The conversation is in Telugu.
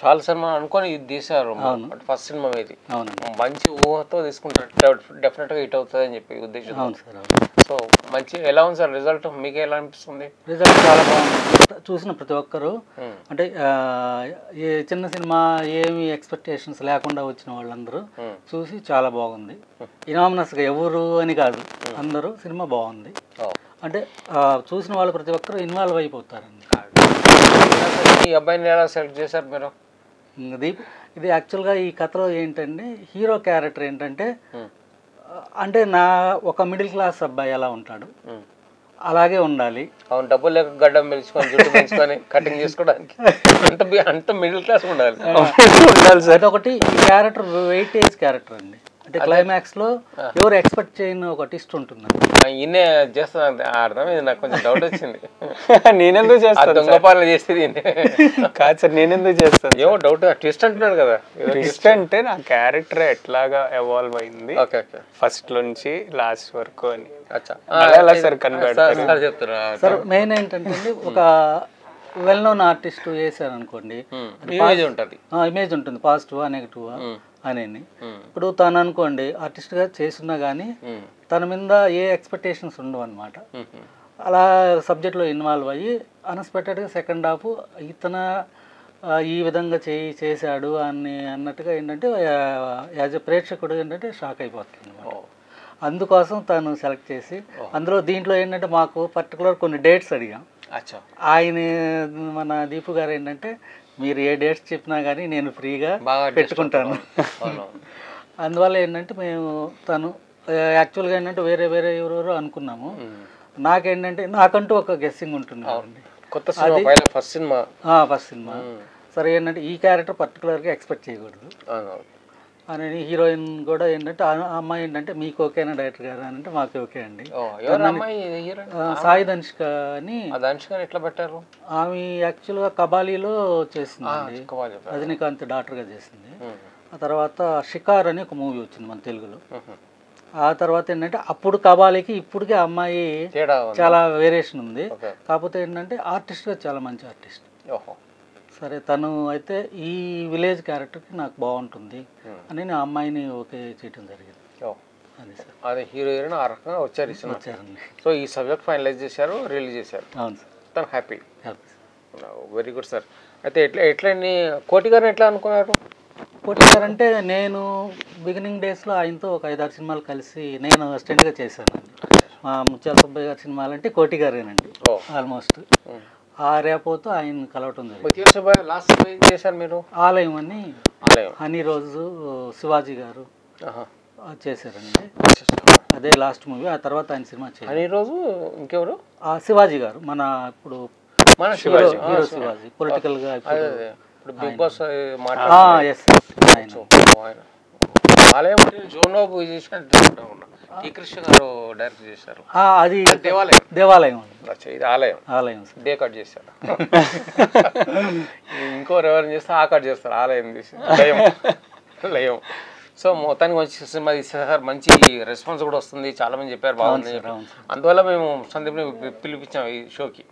చాలా సినిమా అనుకోని ఇది తీశారు. అంటే ఫస్ట్ సినిమా ఇది మంచి ఊహతో తీసుకుంటారు, డెఫినెట్ గా హిట్ అవుతుంది అని చెప్పి ఉద్దేశం. సో మంచి ఎలా ఉంది సార్ రిజల్ట్? మీకు ఎలా అనిపిస్తుంది? రిజల్ట్ చాలా బాగుంది. చూసిన ప్రతి ఒక్కరు అంటే ఏ చిన్న సినిమా ఏమి ఎక్స్పెక్టేషన్స్ లేకుండా వచ్చిన వాళ్ళందరూ చూసి చాలా బాగుంది. ఇనామినస్గా ఎవరు అని కాదు, అందరూ సినిమా బాగుంది అంటే చూసిన వాళ్ళు ప్రతి ఒక్కరు ఇన్వాల్వ్ అయిపోతారండి. ఈ అబ్బాయిని ఎలా సెలెక్ట్ చేశారు మీరు? ఇది యాక్చువల్గా ఈ కథలో ఏంటంటే హీరో క్యారెక్టర్ ఏంటంటే అంటే ఒక మిడిల్ క్లాస్ అబ్బాయి ఎలా ఉంటాడు అలాగే ఉండాలి. అవును, డబ్బులు లేక గడ్డం పెంచుకొని జుట్టు పెంచుకొని కటింగ్ చేసుకోవడానికి అంత మిడిల్ క్లాస్ ఉండాలి. అదొకటి ఈ క్యారెక్టర్ వెయిటేజ్ క్యారెక్టర్ అండి. అంటే క్లైమాక్స్ లో ఎవరు ఎక్స్పెక్ట్ చేయని ఒక ట్విస్ట్ ఉంటుందండి. ఈయనే చేస్తాను అర్థం, ఇది నాకు కొంచెం డౌట్ వచ్చింది. నేనెందుకు చేస్తాను? దొంగ పాలన చేసేది కాదు సార్, నేనెందుకు చేస్తాను? ఏమో డౌట్. ట్విస్ట్ అంటున్నాడు కదా. ట్విస్ట్ అంటే నా క్యారెక్టర్ ఎట్లాగా ఎవాల్వ్ అయింది ఫస్ట్ నుంచి లాస్ట్ వరకు అని. అలా సార్ చెప్తారా సార్? మెయిన్ ఏంటంటే ఒక వెల్ నోన్ ఆర్టిస్ట్ వేసారు అనుకోండి, ఇమేజ్ ఉంటుంది పాజిటివా నెగిటివా అనేది. ఇప్పుడు తను అనుకోండి ఆర్టిస్ట్గా చేస్తున్నా కానీ తన మీద ఏ ఎక్స్పెక్టేషన్స్ ఉండవు అనమాట. అలా సబ్జెక్ట్లో ఇన్వాల్వ్ అయ్యి అన్ఎక్స్పెక్టెడ్గా సెకండ్ హాఫ్ ఇతను ఈ విధంగా చేశాడు అన్నట్టుగా ఏంటంటే యాజ్ ఎ ప్రేక్షకుడు ఏంటంటే షాక్ అయిపోతుంది అనమాట. అందుకోసం తను సెలెక్ట్ చేసి అందులో దీంట్లో ఏంటంటే మాకు పర్టికులర్ కొన్ని డేట్స్ అడిగాం. ఆయన మన దీపు గారు ఏంటంటే మీరు ఏ డేట్స్ చెప్పినా కానీ నేను ఫ్రీగా పెట్టుకుంటాను. అందువల్ల ఏంటంటే మేము తను యాక్చువల్గా ఏంటంటే వేరే ఎవరెవరో అనుకున్నాము. నాకంటూ ఒక గెస్సింగ్ ఉంటుంది ఫస్ట్ సినిమా. సరే ఏంటంటే ఈ క్యారెక్టర్ పర్టికులర్గా ఎక్స్పెక్ట్ చేయకూడదు అని. హీరోయిన్ కూడా ఏంటంటే అమ్మాయి ఏంటంటే మీకు ఓకేనా డైరెక్టర్ గారు అని అంటే మాకు ఓకే అండి. సాయి ధనుష్క అని. ఎట్లా పెట్టారు? ఆమె యాక్చువల్గా కబాలీలో చేసింది, రజనీకాంత్ డాక్టర్గా చేసింది. ఆ తర్వాత షికార్ అని ఒక మూవీ వచ్చింది మన తెలుగులో. ఆ తర్వాత ఏంటంటే అప్పుడు కబాలీకి ఇప్పటికే అమ్మాయి చాలా వేరియేషన్ ఉంది. కాకపోతే ఏంటంటే ఆర్టిస్ట్గా చాలా మంచి ఆర్టిస్ట్. సరే తను అయితే ఈ విలేజ్ క్యారెక్టర్కి నాకు బాగుంటుంది అని నేను అమ్మాయిని ఓకే చేయడం జరిగింది. అది సార్, అదే హీరో హీరోయిన్ ఆ రకంగా వచ్చారండి. సో ఈ సబ్జెక్ట్ ఫైనలైజ్ చేశారు, రిలీజ్ చేశారు. అవును సార్, తను హ్యాపీ. Very good sir. అయితే ఎట్లా కోటి గారిని ఎట్లా అనుకున్నారు? కోటి గారు అంటే నేను బిగినింగ్ డేస్లో ఆయనతో ఒక 5-6 సినిమాలు కలిసి నేను అసిస్టెంట్గా చేశానండి. మా ముత్యాల సుబ్బయ్య గారి సినిమాలంటే కోటి గారేనండి ఆల్మోస్ట్. ఆ రేపోతో ఆయన కలవటం చేశారు మీరు. ఆలయం అని హనీ రోజు శివాజీ గారు చేశారండి. అదే లాస్ట్ మూవీ. ఆ తర్వాత ఆయన సినిమా చేశారు. హనీ రోజు ఇంకెవరు? శివాజీ గారు, మన ఇప్పుడు హీరో శివాజీ పొలిటికల్ గా బిగ్ బాస్ ఆలయం కృష్ణ గారు డైరెక్ట్ చేశారు. అది దేవాలయం. ఇది ఆలయం డే కట్ చేశారు. ఇంకోరు ఎవరైనా చేస్తే ఆ కట్ చేస్తారు, ఆలయం తీసి లయం. సో మొత్తానికి మంచి సినిమా తీసేసారు, మంచి రెస్పాన్స్ కూడా వస్తుంది, చాలా మంది చెప్పారు బాగుంది. అందువల్ల మేము సందీప్ని పిలిపించాం ఈ షోకి.